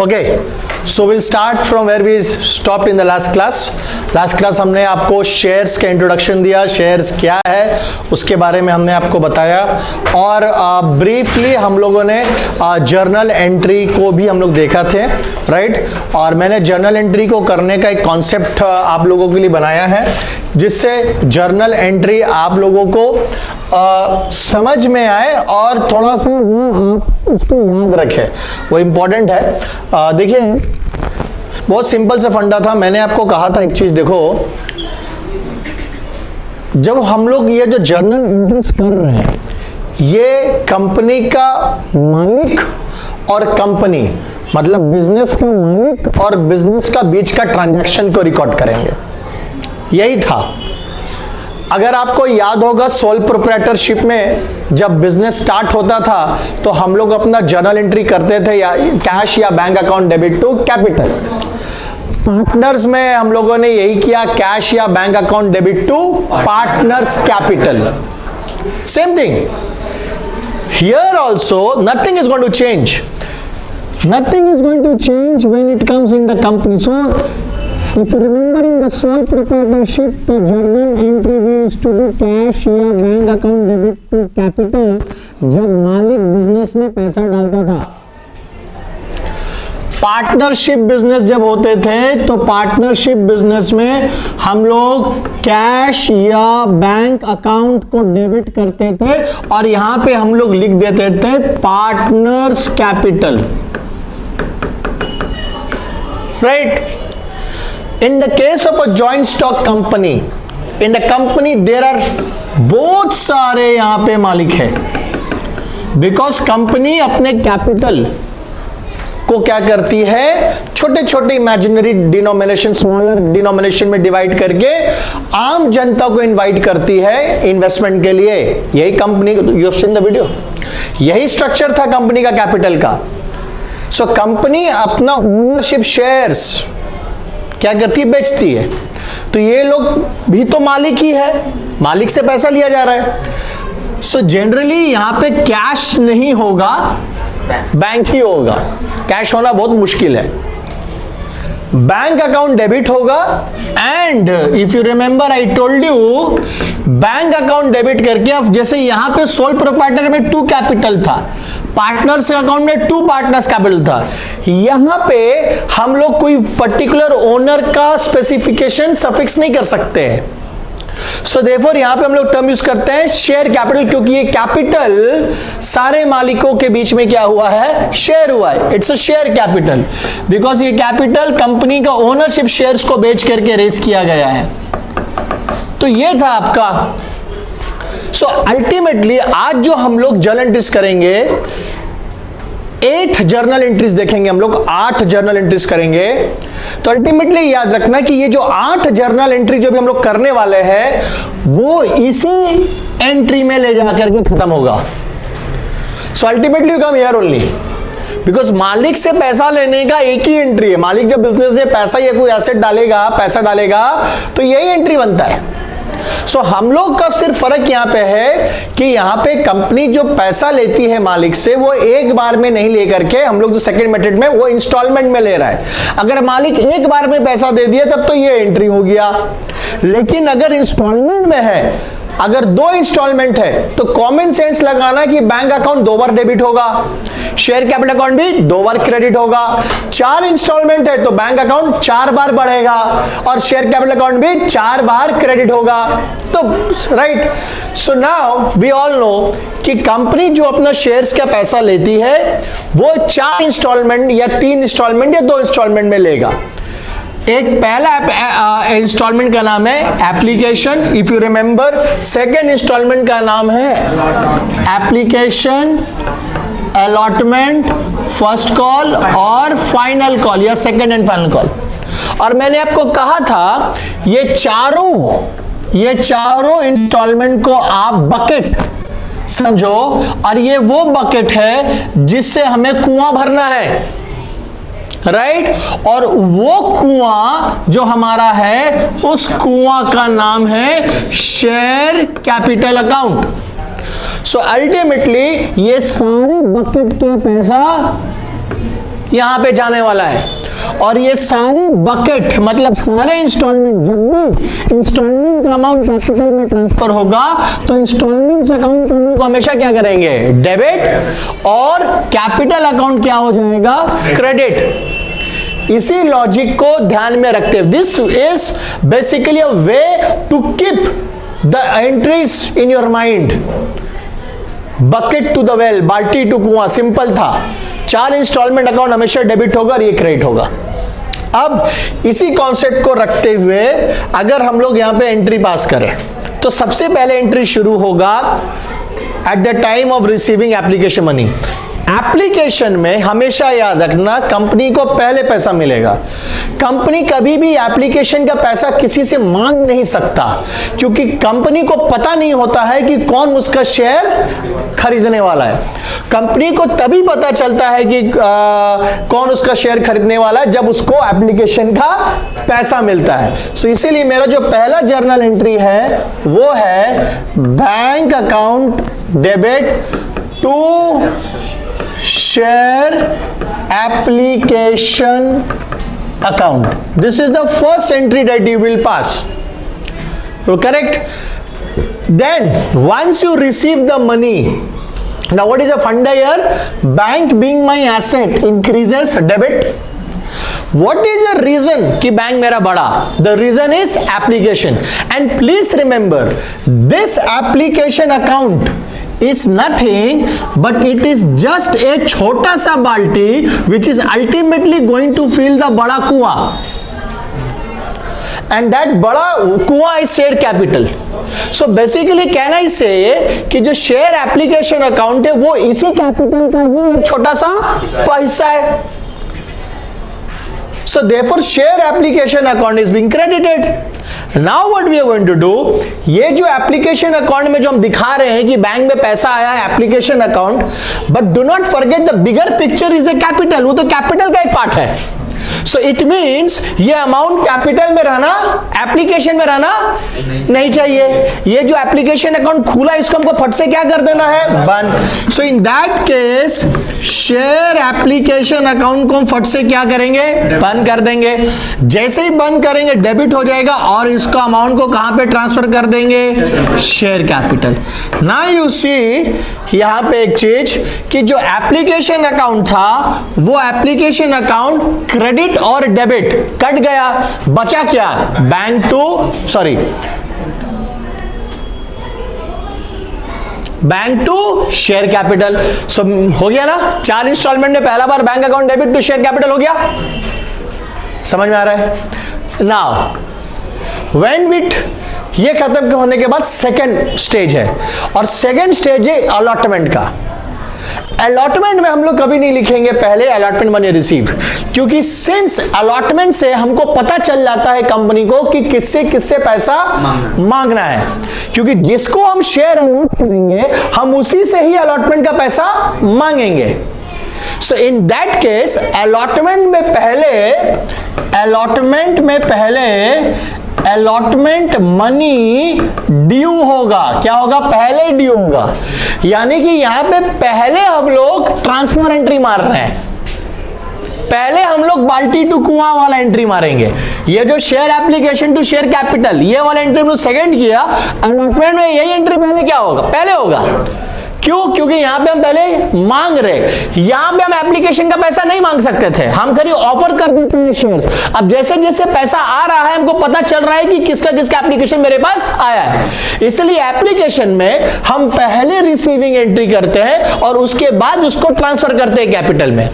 Okay, so we'll start from where we stopped in the last class. Last class हमने आपको shares का introduction दिया, shares क्या है उसके बारे में हमने आपको बताया, और ब्रीफली हम लोगों ने जर्नल एंट्री को भी हम लोग देखा थे, राइट। और मैंने जर्नल एंट्री को करने का एक कॉन्सेप्ट आप लोगों के लिए बनाया है, जिससे जर्नल एंट्री आप लोगों को समझ में आए और थोड़ा सा वो आप उसको याद रखें, वो इम्पोर्टेंट है। देखिए, बहुत सिंपल सा फंडा था। मैंने आपको कहा था एक चीज, देखो, जब हम लोग ये जो जर्नल एंट्रीज कर रहे हैं, ये कंपनी का मालिक और कंपनी, मतलब बिजनेस का मालिक और बिजनेस का बीच का ट्रांजैक्शन को रिकॉर्ड करेंगे, यही था। अगर आपको याद होगा, सोल प्रोप्राइटरशिप में जब बिजनेस स्टार्ट होता था तो हम लोग अपना जर्नल एंट्री करते थे या कैश या bank account debit to capital. Partners में हम लोगों ने यही किया, कैश या bank account debit to partners capital. Same thing here also, nothing is going to change, nothing is going to change when it comes in the company. So if you remember, in the sole proprietorship, the journal entry we used to do cash या bank account debit to capital, जब मालिक business में पैसा डालता था। Partnership business जब होते थे तो पार्टनरशिप बिजनेस में हम लोग कैश या बैंक अकाउंट को डेबिट करते थे और यहां पे हम लोग लिख देते थे partners capital, right. In the case of a joint stock company, in the company there are बहुत सारे यहाँ पे मालिक है, because कंपनी अपने कैपिटल को क्या करती है, छोटे छोटे इमेजिनरी डिनोमिनेशन, स्मॉलर डिनोमिनेशन में डिवाइड करके आम जनता को इनवाइट करती है इन्वेस्टमेंट के लिए। यही company, you have seen the video, यही स्ट्रक्चर था कंपनी का कैपिटल का। सो कंपनी अपना ओनरशिप शेयर्स क्या करती है, बेचती है। तो ये लोग भी तो मालिक ही है, मालिक से पैसा लिया जा रहा है। सो जनरली यहां पे कैश नहीं होगा, बैंक ही होगा। कैश होना बहुत मुश्किल है। बैंक अकाउंट डेबिट होगा, and if you remember I told you, bank account debit करके, अब जैसे यहां पे सोल प्रोप्राइटर में 2 कैपिटल था, पार्टनर्स अकाउंट में 2 पार्टनर्स कैपिटल था, यहां पे हम लोग कोई पर्टिकुलर ओनर का स्पेसिफिकेशन सफिक्स नहीं कर सकते हैं। सो देयरफॉर यहां पे हम लोग टर्म यूज करते हैं शेयर कैपिटल, क्योंकि ये कैपिटल सारे मालिकों के बीच में क्या हुआ है, शेयर हुआ है। It's a share capital, because ये कैपिटल कंपनी का ओनरशिप शेयर्स को बेच करके रेस किया गया है। तो ये था आपका। सो अल्टीमेटली आज जो हम लोग जर्नल एंट्रीज करेंगे, 8 जर्नल एंट्रीज देखेंगे हम लोग, 8 जर्नल एंट्रीज करेंगे। तो अल्टीमेटली याद रखना कि ये जो 8 जर्नल एंट्री जो भी हम लोग करने वाले हैं, वो इसी एंट्री में ले जाकर के खत्म होगा। So ultimately you come here only, because मालिक से पैसा लेने का एक ही एंट्री है। मालिक जब बिजनेस में पैसा या कोई एसेट डालेगा, पैसा डालेगा, तो यही एंट्री बनता है। सो हम लोग का सिर्फ फर्क यहां पे है कि यहां पे कंपनी जो पैसा लेती है मालिक से, वो एक बार में नहीं लेकर के, हम लोग जो सेकंड मेथड में वो इंस्टॉलमेंट में ले रहा है। अगर मालिक एक बार में पैसा दे दिया तब तो ये एंट्री हो गया, लेकिन अगर इंस्टॉलमेंट में है, अगर 2 इंस्टॉलमेंट है, तो कॉमन सेंस लगाना कि बैंक अकाउंट 2 बार डेबिट होगा, शेयर कैपिटल अकाउंट भी 2 बार क्रेडिट होगा। 4 इंस्टॉलमेंट है तो बैंक अकाउंट 4 बार बढ़ेगा और शेयर कैपिटल अकाउंट भी 4 बार क्रेडिट होगा। तो right, so now we all know कि कंपनी जो अपना शेयर्स का पैसा लेती है, वो 4 इंस्टॉलमेंट या 3 इंस्टॉलमेंट या 2 इंस्टॉलमेंट में लेगा। एक पहला इंस्टॉलमेंट का नाम है application, if you remember. Second instalment का नाम है एप्लीकेशन, अलॉटमेंट, फर्स्ट कॉल और फाइनल कॉल या सेकेंड एंड फाइनल कॉल। और मैंने आपको कहा था ये चारों इंस्टॉलमेंट को आप बकेट समझो, और ये वो बकेट है जिससे हमें कुआं भरना है, राइट। और वो कुआं जो हमारा है, उस कुआं का नाम है share capital account. So ultimately ये सारे बकेट के पैसा यहां पे जाने वाला है, और ये सारे बकेट मतलब सारे इंस्टॉलमेंट, जब भी इंस्टॉलमेंट का अमाउंट कैपिटल में ट्रांसफर होगा तो इंस्टॉलमेंट्स अकाउंट को हमेशा क्या करेंगे, डेबिट, और कैपिटल अकाउंट क्या हो जाएगा, क्रेडिट। इसी लॉजिक को ध्यान में रखते हुए this is basically a way to keep the entries in your mind. Bucket to the well, बाल्टी टू कुआं, सिंपल था। 4 इंस्टॉलमेंट अकाउंट हमेशा डेबिट होगा और ये क्रेडिट होगा। अब इसी कॉन्सेप्ट को रखते हुए अगर हम लोग यहां पे एंट्री पास करें तो सबसे पहले एंट्री शुरू होगा at the time of receiving application money. Application में हमेशा याद रखना कंपनी को पहले पैसा मिलेगा। कंपनी कभी भी एप्लीकेशन का पैसा किसी से मांग नहीं सकता, क्योंकि कंपनी को पता नहीं होता है कि कौन उसका शेयर खरीदने वाला है। कंपनी को तभी पता चलता है कि कौन उसका शेयर खरीदने वाला है जब उसको एप्लीकेशन का पैसा मिलता है। सो इसीलिए मेरा जो पहला जर्नल एंट्री है वो है bank account debit to share application account. This is the first entry that you will pass. Correct? Then once you receive the money, now what is the funda here? Bank being my asset increases debit. What is the reason कि bank मेरा बढ़ा? The reason is application. And please remember, this application account is nothing but it is just a छोटा सा बाल्टी which is ultimately going to fill the बड़ा कुआं, and that बड़ा कुआं is share capital. So basically can I say कि जो share application account है वो इसी कैपिटल का ही छोटा सा हिस्सा है। So therefore share application account is being credited. Now what we are going to do, ये जो एप्लीकेशन अकाउंट में जो हम दिखा रहे हैं कि बैंक में पैसा आया है application account, but do not forget the bigger picture is a capital, वो तो कैपिटल का एक पार्ट है। सो इट मींस ये अमाउंट कैपिटल में रहना, एप्लीकेशन में रहना नहीं चाहिए। ये जो एप्लीकेशन अकाउंट खुला इसको हमको फट से क्या कर देना है, बंद। So in that case share application account को हम फट से क्या करेंगे, बंद कर देंगे। जैसे ही बंद करेंगे डेबिट हो जाएगा और इसको अमाउंट को कहां पे ट्रांसफर कर देंगे, share capital. Now you see यहां पे एक चीज कि जो एप्लीकेशन अकाउंट था वो एप्लीकेशन अकाउंट क्रेडिट और डेबिट कट गया, बचा क्या, bank to bank to share capital. So हो गया ना, 4 इंस्टॉलमेंट में पहला बार bank account debit to share capital हो गया। समझ में आ रहा है? नाउ व्हेन विट ये खत्म होने के बाद सेकेंड स्टेज है, और सेकेंड स्टेज है अलॉटमेंट का। अलॉटमेंट में हम लोग कभी नहीं लिखेंगे पहले अलॉटमेंट मनी रिसीव, क्योंकि सिंस अलॉटमेंट से हमको पता चल जाता है कंपनी को कि किससे किससे पैसा मांगना है, क्योंकि जिसको हम शेयर अलॉट करेंगे हम उसी से ही अलॉटमेंट का पैसा मांगेंगे। सो इन दैट केस अलॉटमेंट में पहले अलॉटमेंट मनी ड्यू होगा। क्या होगा, पहले ड्यू होगा, यानी कि यहां पे पहले हम लोग ट्रांसफर एंट्री मार रहे हैं, पहले हम लोग बाल्टी टू कुआं वाला एंट्री मारेंगे। ये जो share application to share capital ये वाला एंट्री हमने सेकंड किया, अलॉटमेंट में यही एंट्री पहले क्या होगा, पहले होगा। क्यों? क्योंकि यहां पे हम पहले मांग रहे, यहां पे हम एप्लीकेशन का पैसा नहीं मांग सकते थे, हम खाली ऑफर कर देते हैं शेयर्स। अब जैसे जैसे पैसा आ रहा है हमको पता चल रहा है कि किसका किसका एप्लीकेशन मेरे पास आया है, इसलिए एप्लीकेशन में हम पहले रिसीविंग एंट्री करते हैं और उसके बाद उसको ट्रांसफर करते हैं कैपिटल में।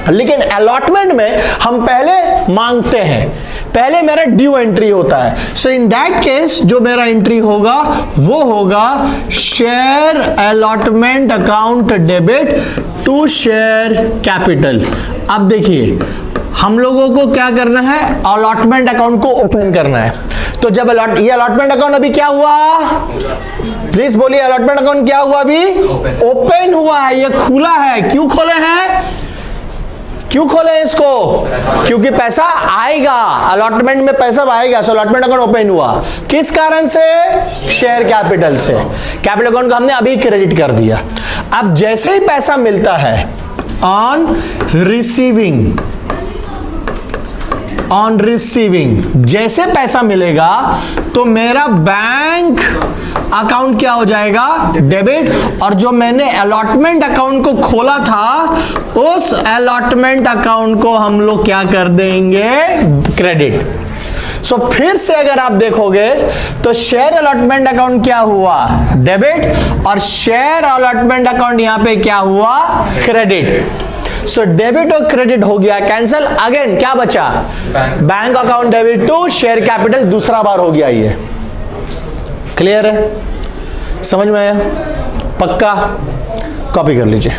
लेकिन अलॉटमेंट में हम पहले मांगते हैं, पहले मेरा ड्यू एंट्री होता है। सो इन दैट केस जो मेरा एंट्री होगा वो होगा share allotment account debit to share capital. अब देखिए हम लोगों को क्या करना है, अलॉटमेंट अकाउंट को ओपन करना है। तो जब ये अलॉटमेंट अकाउंट अभी क्या हुआ, प्लीज बोलिए, अलॉटमेंट अकाउंट क्या हुआ, अभी ओपन हुआ है, ये खुला है। क्यों खोले हैं, क्यों खोले इसको, क्योंकि पैसा आएगा, अलॉटमेंट में पैसा आएगा। सो अलॉटमेंट अकाउंट ओपन हुआ, किस कारण से, शेयर कैपिटल से। कैपिटल अकाउंट को हमने अभी क्रेडिट कर दिया। अब जैसे ही पैसा मिलता है ऑन रिसीविंग जैसे पैसा मिलेगा तो मेरा बैंक अकाउंट क्या हो जाएगा, डेबिट, और जो मैंने अलॉटमेंट अकाउंट को खोला था उस अलॉटमेंट अकाउंट को हम लोग क्या कर देंगे, क्रेडिट। सो फिर से अगर आप देखोगे तो शेयर अलॉटमेंट अकाउंट क्या हुआ, डेबिट, और शेयर अलॉटमेंट अकाउंट यहां पे क्या हुआ, क्रेडिट। सो डेबिट और क्रेडिट हो गया कैंसल। अगेन क्या बचा, bank account debit to share capital, दूसरा बार हो गया ये। क्लियर है, समझ में आया, पक्का, कॉपी कर लीजिए।